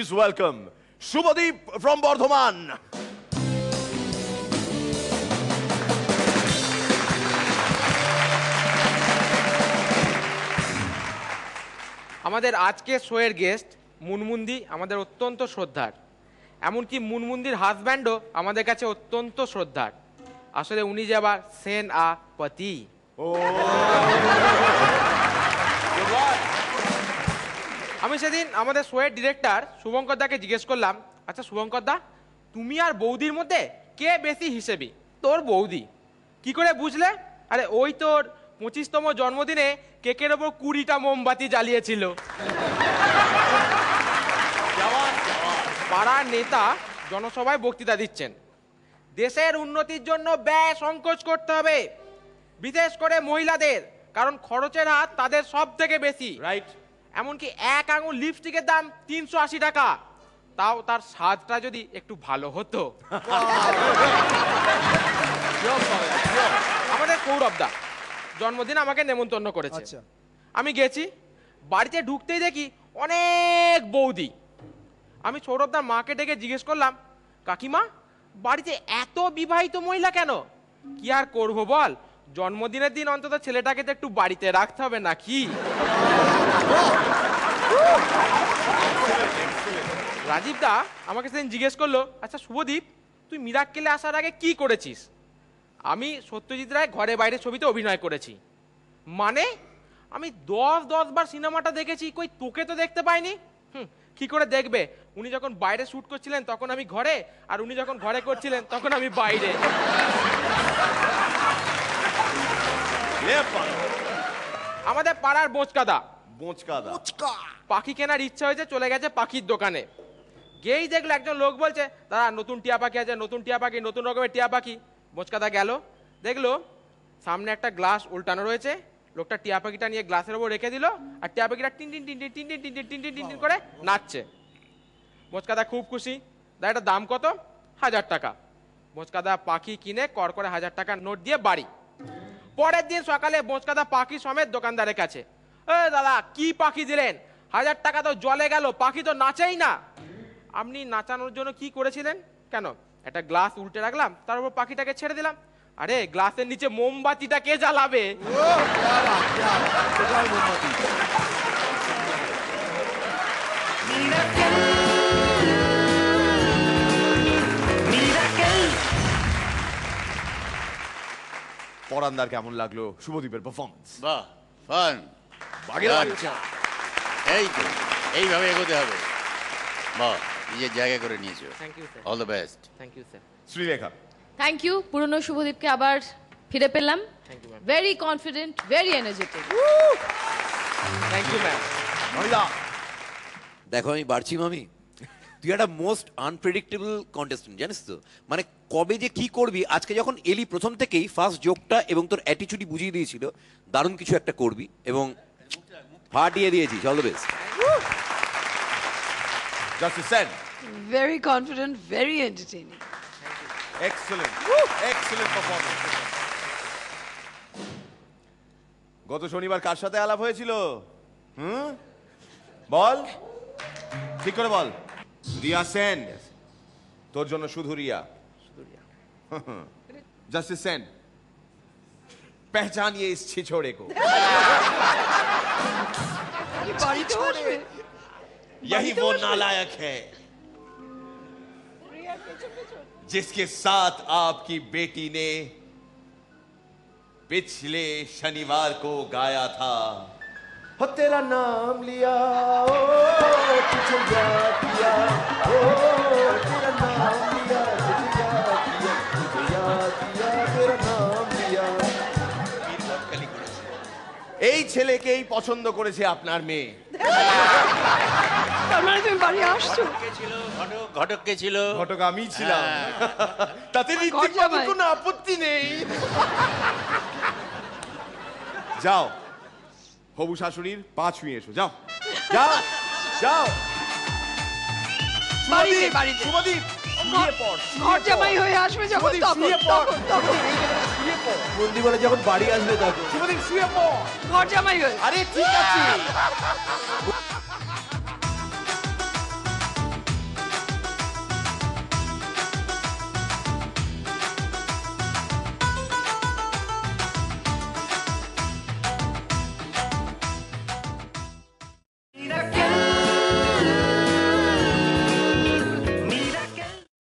Please welcome Shubhadeep from Bardhaman. আমাদের আজকে শোয়ের গেস্ট মুনমুন্দি আমাদের অত্যন্ত শ্রদ্ধার, এমনকি মুনমুন্দির হাজব্যান্ডও আমাদের কাছে অত্যন্ত শ্রদ্ধার। আসলে উনি যে আবার সেন আ পতি। আমি সেদিন আমাদের শোয়ের ডিরেক্টর শুভঙ্কর দাকে জিজ্ঞেস করলাম, আচ্ছা শুভঙ্কর দা, তুমি আর বৌদির মধ্যে কে বেশি হিসেবি? তোর বৌদি। কি করে বুঝলে? আরে ওই তোর 25তম জন্মদিনে কেকের ওপর 20টা মোমবাতি জ্বালিয়েছিল। পাড়ার নেতা জনসভায় বক্তৃতা দিচ্ছেন, দেশের উন্নতির জন্য ব্যয় সংকোচ করতে হবে, বিশেষ করে মহিলাদের, কারণ খরচের হাত তাদের সব থেকে বেশি। রাইট। এমনকি এক আঙুল লিপস্টিকের দাম 380 টাকা, তাও তার স্বাদটা যদি একটু ভালো হতো। আমাদের সৌরভদা জন্মদিন আমাকে নেমন্তন্ন করেছে। আমি গেছি, বাড়িতে ঢুকতেই দেখি অনেক বৌদি। আমি সৌরভদার মাকে ডেকে জিজ্ঞেস করলাম, কাকিমা বাড়িতে এত বিবাহিত মহিলা কেন? কি আর করবো বল, জন্মদিনের দিন অন্তত ছেলেটাকে তো একটু বাড়িতে রাখতে হবে নাকি। রাজীব দা আমাকে সেদিন জিজ্ঞেস করলো, আচ্ছা শুভদীপ, তুই মিরাক্কেলে আসার আগে কি করেছিস? আমি সত্যজিৎ রায় ঘরে বাইরে ছবিতে অভিনয় করেছি। মানে আমি 10 বার সিনেমাটা দেখেছি, কই তোকে তো দেখতে পাইনি। কি করে দেখবে? উনি যখন বাইরে শুট করছিলেন তখন আমি ঘরে, আর উনি যখন ঘরে করছিলেন তখন আমি বাইরে। আমাদের পাড়ার বোচকাদা পাখি কেনার ইচ্ছা হয়েছে, চলে গেছে পাখির দোকানে। গেই দেখলো একজন লোক বলছে, দাদা নতুন টিয়া পাখি আছে, নতুন টিয়া পাখি, নতুন রকমের টিয়া পাখি। বোচকাদা গেল, দেখলো সামনে একটা গ্লাস উল্টানো রয়েছে, লোকটা টিয়া পাখিটা নিয়ে গ্লাসের উপর রেখে দিল, আর টিয়া পাখিটা tin tin tin tin tin tin tin tin tin tin করে নাচছে। বোচকাদা খুব খুশি, দাদা এটা দাম কত? 1000 টাকা। বোচকাদা পাখি কিনে কর করে 1000 টাকার নোট দিয়ে বাড়ি। পরের দিন সকালে বোচকাদা পাখি সমেত দোকানদারের কাছে, দাদা কি পাখি দিলেন? 1000 টাকা তো জলে গেল, পাখি তো নাচেই না। আপনি নাচানোর জন্য কি করেছিলেন? কেন, একটা গ্লাস উল্টে রাখলাম, তার উপর পাখিটাকে ছেড়ে দিলাম। আরে গ্লাসের নিচে মোমবাতিটা কে জ্বালাবে? পরান্দার কেমন লাগলো শুভদীপের পারফরম্যান্স? বাহ, ফান। এই তো এইভাবে এগোতে হবে। বাহ, নিজের জায়গা করে নিয়েছো। Thank you sir. All the best. Thank you sir. Sreelekha. Thank you, পুরনো শুভদীপকে আবার ফিরে পেলাম। Thank you ma'am. Very confident, very energetic. Thank you ma'am. মহিলা। দেখো আমি বাড়ছি মামি, তুই একটা মোস্ট আনপ্রেডিক্টেবল কন্টেস্টেন্ট, জানিস তো? মানে কবে যে কি করবি, আজকে যখন এলি প্রথম থেকেই ফার্স্ট জোকটা এবং তোর অ্যাটিটিউডই বুঝিয়ে দিয়েছিল দারুণ কিছু একটা করবি এবং ফাটিয়ে দিয়েছিস। All the best. Justice Sen. Very confident, very entertaining. Excellent. Excellent performance. গত শনিবার কার সাথে আলাপ হয়েছিল? বল, ঠিক করে বল। রিয়া সেন। তোর জন্য শুধু রিয়া। Justice Sen. पहचानिए इस छिछोड़े को। यही वो नालायक है जिसके साथ आपकी बेटी ने पिछले शनिवार को गाया था, हो तेरा नाम लिया, ओ तुझे याद किया, ओ तेरा नाम लिया, तुझे याद किया, तुझे याद किया, तेरा नाम लिया। এই ছেলেকেই পছন্দ করেছে আপনার মেয়ে। তার মানে তুমি বাড়ি আসছো? ঘটক কে ছিল? ঘটক আমি ছিলাম। তাতে ঋত্বিক বাবুর কোনো আপত্তি নেই। যাও, হবু শাশুড়ির পা ছুঁয়ে এসো। যাও যাও যাও। বাড়িতে বাড়িতে শুভদীপ শুয়ে পড়। ঘর জামাই হয়ে আসবে যখন শুয়ে পড়। বন্দি বলে যখন বাড়ি আসবে তখন শুভদীপ শুয়ে পড়। ঘর জামাই হয়ে। আরে ঠিক আছে।